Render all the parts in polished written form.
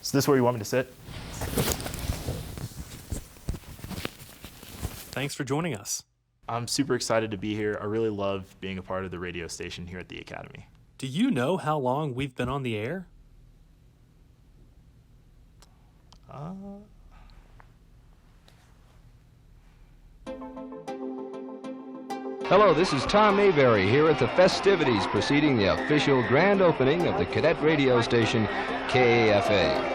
Is this where you want me to sit? Thanks for joining us. I'm super excited to be here. I really love being a part of the radio station here at the Academy. Do you know how long we've been on the air? Hello, this is Tom Mayberry here at the festivities preceding the official grand opening of the Cadet radio station, KAFA.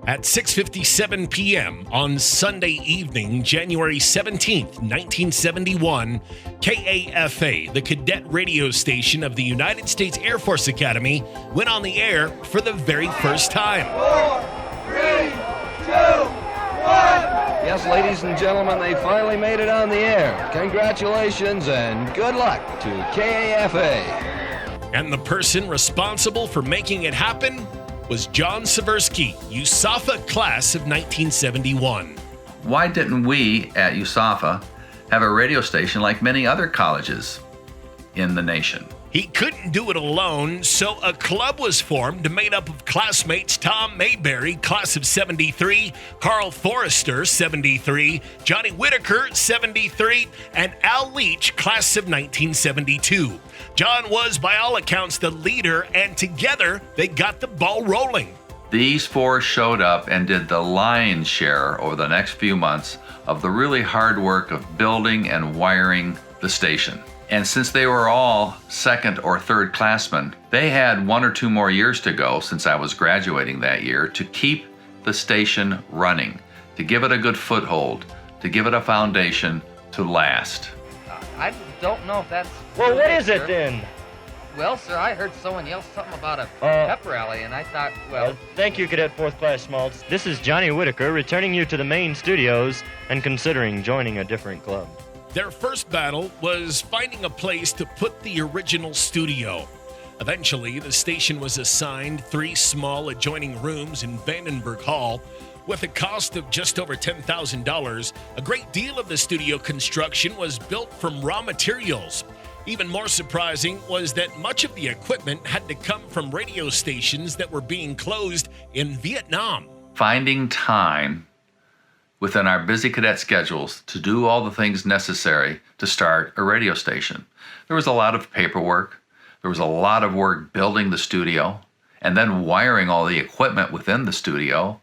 At 6:57 p.m. on Sunday evening, January 17th, 1971, KAFA, the cadet radio station of the United States Air Force Academy, went on the air for the very first time. 4, 3, 2, 1. Yes, ladies and gentlemen, they finally made it on the air. Congratulations and good luck to KAFA. And the person responsible for making it happen was John Seversky, USAFA class of 1971. Why didn't we at USAFA have a radio station like many other colleges in the nation? He couldn't do it alone, so a club was formed made up of classmates Tom Mayberry, class of 73, Carl Forrester, 73, Johnny Whitaker, 73, and Al Leach, class of 1972. John was, by all accounts, the leader, and together they got the ball rolling. These four showed up and did the lion's share over the next few months of the really hard work of building and wiring the station. And since they were all second or third classmen, they had 1 or 2 more years to go since I was graduating that year to keep the station running, to give it a good foothold, to give it a foundation to last. I don't know if that's... Well, what is sir. it then? Well, sir, I heard someone yell something about a pep rally, and I thought, well... Thank you, Cadet 4th Class Schmaltz. This is Johnny Whitaker returning you to the main studios and considering joining a different club. Their first battle was finding a place to put the original studio. Eventually, the station was assigned 3 small adjoining rooms in Vandenberg Hall. With a cost of just over $10,000, a great deal of the studio construction was built from raw materials. Even more surprising was that much of the equipment had to come from radio stations that were being closed in Vietnam. Finding time within our busy cadet schedules to do all the things necessary to start a radio station. There was a lot of paperwork. There was a lot of work building the studio and then wiring all the equipment within the studio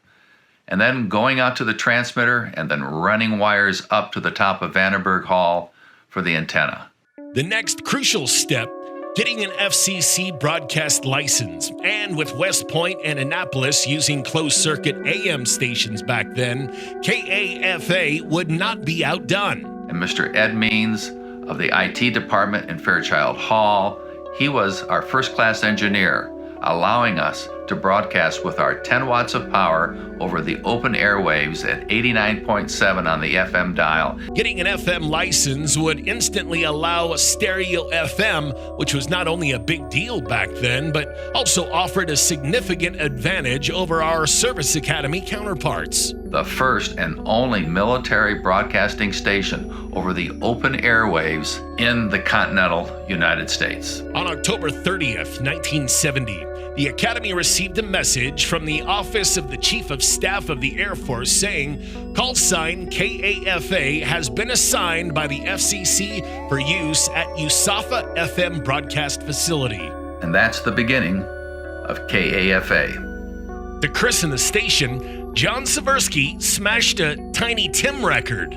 and then going out to the transmitter and then running wires up to the top of Vandenberg Hall for the antenna. The next crucial step, getting an FCC broadcast license. And with West Point and Annapolis using closed-circuit AM stations back then, KAFA would not be outdone. And Mr. Ed Means of the IT department in Fairchild Hall, he was our first-class engineer, allowing us to broadcast with our 10 watts of power over the open airwaves at 89.7 on the FM dial. Getting an FM license would instantly allow a stereo FM, which was not only a big deal back then, but also offered a significant advantage over our Service Academy counterparts. The first and only military broadcasting station over the open airwaves in the continental United States. On October 30th, 1970, the Academy received a message from the Office of the Chief of Staff of the Air Force saying, call sign KAFA has been assigned by the FCC for use at USAFA FM broadcast facility. And that's the beginning of KAFA. To christen the station, John Seversky smashed a Tiny Tim record.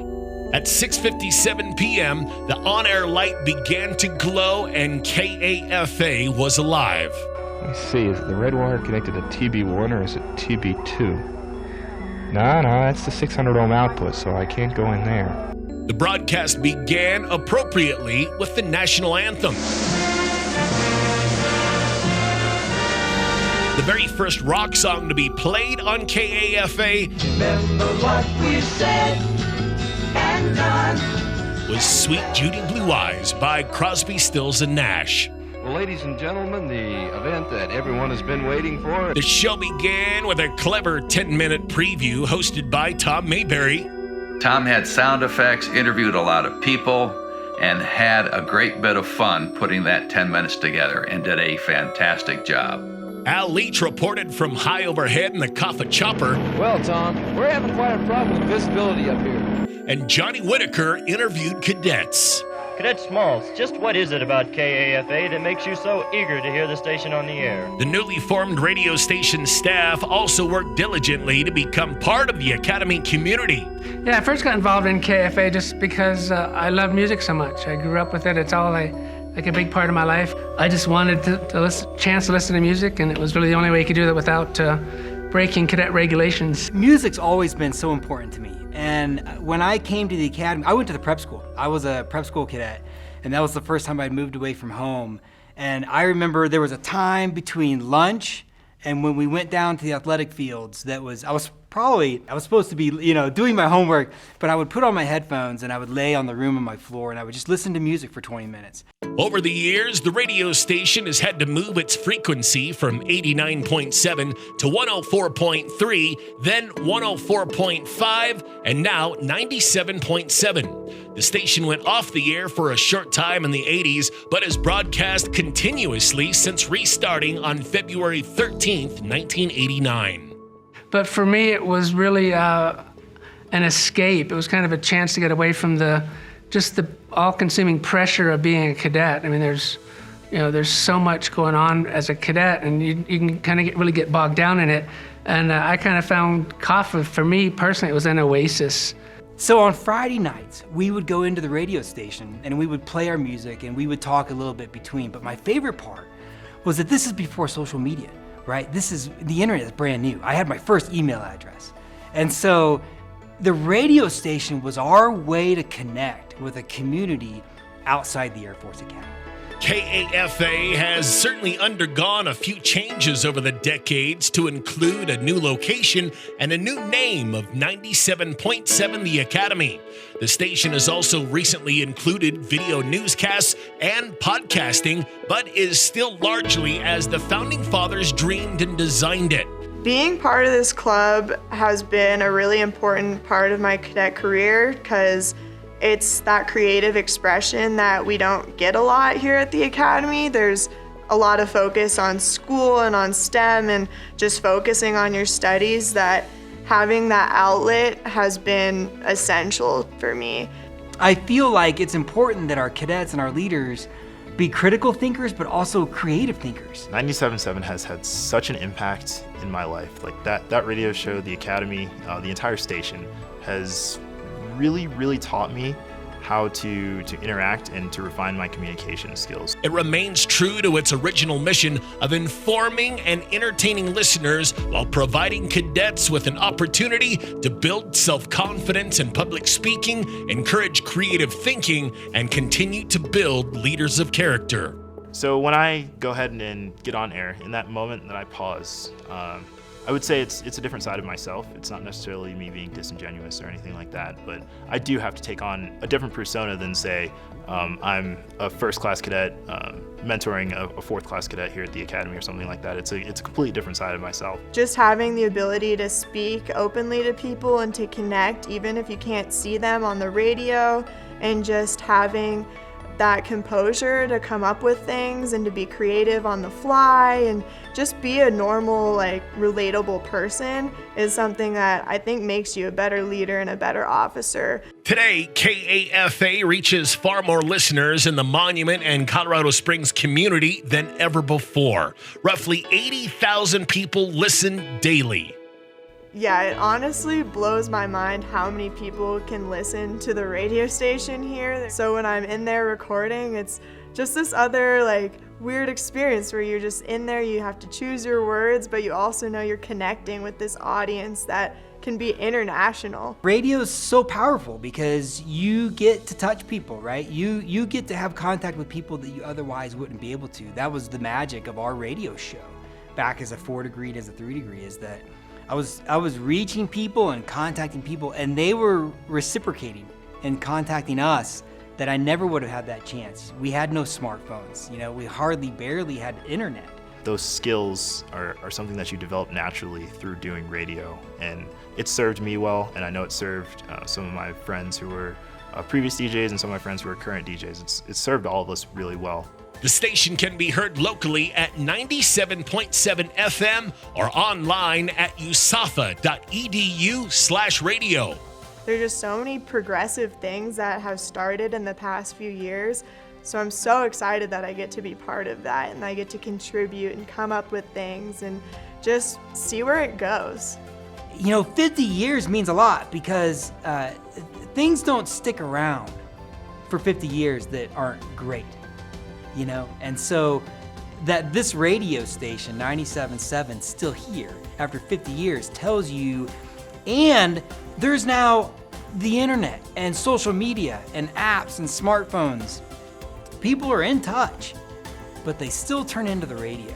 At 6:57 p.m., the on-air light began to glow and KAFA was alive. Let me see, is the red wire connected to TB1 or is it TB2? No, that's the 600 ohm output, so I can't go in there. The broadcast began appropriately with the national anthem. The very first rock song to be played on KAFA Remember what we said and done was Sweet Judy Blue Eyes by Crosby, Stills, and Nash. Well, ladies and gentlemen, the event that everyone has been waiting for. The show began with a clever 10-minute preview hosted by Tom Mayberry. Tom had sound effects, interviewed a lot of people, and had a great bit of fun putting that 10 minutes together and did a fantastic job. Al Leach reported from high overhead in the KAFA chopper. Well, Tom, we're having quite a problem with visibility up here. And Johnny Whitaker interviewed cadets. Cadet Smalls, just what is it about KAFA that makes you so eager to hear the station on the air? The newly formed radio station staff also worked diligently to become part of the Academy community. Yeah, I first got involved in KFA just because I love music so much. I grew up with it. It's all like a big part of my life. I just wanted chance to listen to music, and it was really the only way you could do that without breaking cadet regulations. Music's always been so important to me. And when I came to the academy, I went to the prep school. I was a prep school cadet, and that was the first time I'd moved away from home. And I remember there was a time between lunch and when we went down to the athletic fields I was supposed to be, doing my homework, but I would put on my headphones and I would lay on the room on my floor and I would just listen to music for 20 minutes. Over the years, the radio station has had to move its frequency from 89.7 to 104.3, then 104.5, and now 97.7. The station went off the air for a short time in the 80s, but has broadcast continuously since restarting on February 13th, 1989. But for me, it was really an escape. It was kind of a chance to get away from the all-consuming pressure of being a cadet. I mean, there's so much going on as a cadet, and you can kind of really get bogged down in it. And I kind of found KAFA, for me personally, it was an oasis. So on Friday nights, we would go into the radio station and we would play our music and we would talk a little bit between. But my favorite part was that this is before social media, right? The internet is brand new. I had my first email address. And so the radio station was our way to connect with a community outside the Air Force Academy. KAFA has certainly undergone a few changes over the decades to include a new location and a new name of 97.7 The Academy. The station has also recently included video newscasts and podcasting, but is still largely as the Founding Fathers dreamed and designed it. Being part of this club has been a really important part of my cadet career because it's that creative expression that we don't get a lot here at the Academy. There's a lot of focus on school and on STEM and just focusing on your studies, that having that outlet has been essential for me. I feel like it's important that our cadets and our leaders be critical thinkers, but also creative thinkers. 97.7 has had such an impact in my life. Like that radio show, the Academy, the entire station has really taught me how to interact and to refine my communication skills. It remains true to its original mission of informing and entertaining listeners while providing cadets with an opportunity to build self-confidence in public speaking, encourage creative thinking, and continue to build leaders of character. So when I go ahead and get on air, in that moment that I pause, I would say it's a different side of myself. It's not necessarily me being disingenuous or anything like that, but I do have to take on a different persona than, say, I'm a first-class cadet mentoring a fourth-class cadet here at the Academy or something like that. It's a completely different side of myself. Just having the ability to speak openly to people and to connect, even if you can't see them on the radio, and just having that composure to come up with things and to be creative on the fly and just be a normal, relatable person is something that I think makes you a better leader and a better officer. Today, KAFA reaches far more listeners in the Monument and Colorado Springs community than ever before. Roughly 80,000 people listen daily. Yeah, it honestly blows my mind how many people can listen to the radio station here. So when I'm in there recording, it's just this other weird experience where you're just in there, you have to choose your words, but you also know you're connecting with this audience that can be international. Radio is so powerful because you get to touch people, right? You get to have contact with people that you otherwise wouldn't be able to. That was the magic of our radio show back as a 4 degree and as a 3 degree, is that I was reaching people and contacting people, and they were reciprocating and contacting us that I never would have had that chance. We had no smartphones, we barely had internet. Those skills are something that you develop naturally through doing radio, and it served me well, and I know it served some of my friends who were previous DJs and some of my friends who are current DJs. It served all of us really well. The station can be heard locally at 97.7 FM or online at usafa.edu/radio. There's just so many progressive things that have started in the past few years. So I'm so excited that I get to be part of that and I get to contribute and come up with things and just see where it goes. 50 years means a lot because things don't stick around for 50 years that aren't great, And so that this radio station, 97.7, still here after 50 years tells you, and there's now the internet and social media and apps and smartphones. People are in touch, but they still turn into the radio.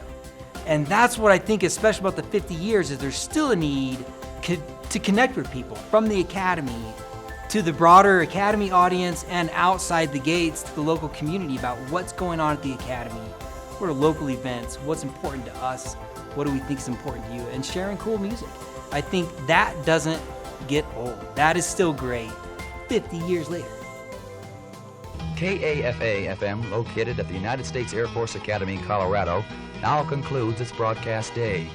And that's what I think is special about the 50 years is there's still a need to connect with people from the academy to the broader academy audience and outside the gates to the local community about what's going on at the academy, what are local events, what's important to us, what do we think is important to you, and sharing cool music. I think that doesn't get old. That is still great 50 years later. KAFA-FM, located at the United States Air Force Academy in Colorado, now concludes its broadcast day.